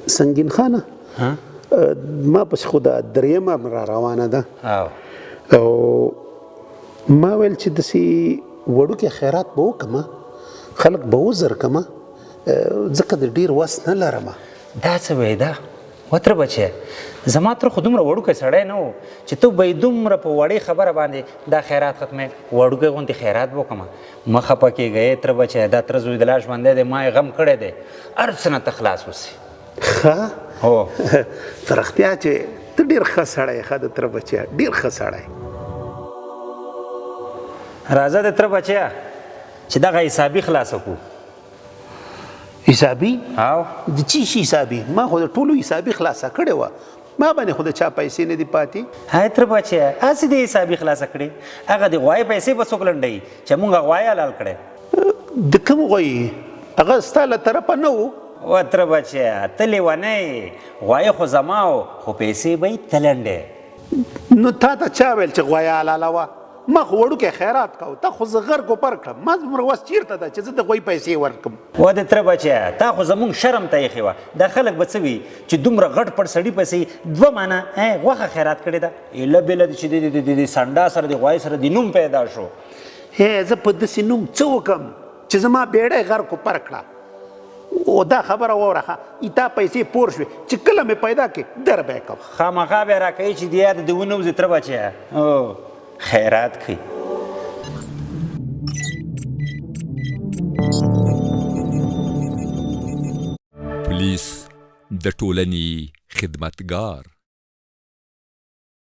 سنگین خانه ما پس خو دا دریمه را روانه ده او ما ویل چې داسې وړوکی خیرات به وکړمه خلک به وزرکمه ځکه د ډېر وس نه لرمه. دا څه وایې ده وتره بچیه زما تره خو دومره وړوکی سړی نه و چې ته به یې دومره په وړې خبره باندې دا خیرات ختمې وړوکی غوندې خیرات به وکړمه. مه خفه کېږه تره بچیه دا تره زوی د لاس ژوندی دی ما یې غم کړی دی هر څه نه ته خلاص اوسې. ښه هو په رښتیا چې ته ډېر ښه سړی یې ښه د تره بچیه ډېر ښه سړی. راځه د تره بچیه چې دغه حسابي خلاصه کړو. حسابي؟ او د چی شي حسابي؟ ما خو د ټولو حسابي خلاصه کړې وه ما باندې خو د چا پیسې نه دي پاتې. هاي تره بچیه هسې د حسابي خلاصه کړې هغه د غوایي پیسې به څوک لنډوي چې مونږ غوایي حلال کړی. د کوم غوایي؟ هغه ستا له طرفه نه و. و تره بچیه ته لیونی غوایي خو زما و خو پیسې به یې ته لنډې. نو تا ته چا ویل چې غوایه حلاله وه؟ ما خو وړوکی خیرات کو تا خو زه غر کوپر کړم ما زموږ وس چېرته ده چې زه د غوی پیسې ورکړم. و د تره بچیه تا خو زمونږ شرم ته ایښې وه دا خلک به څه وي چې دومره غټ پټ سړي پسې دوه مانه غوښه خیرات کړې ده ایله بېله چې د سنډا سره د غوایي سره د نوم پیدا شو. زه په داسې نوم څه وکړم چې زما بیړی غر کوپر کړه. او دا خبره واوره تا پیسې پور شوې چې کله مې پیدا کړې در به یې کوم. خامخا به یې راکوي چې د یاد د ونوځي تره بچیه خیرات کوي. پولیس د ټولنې خدمتګار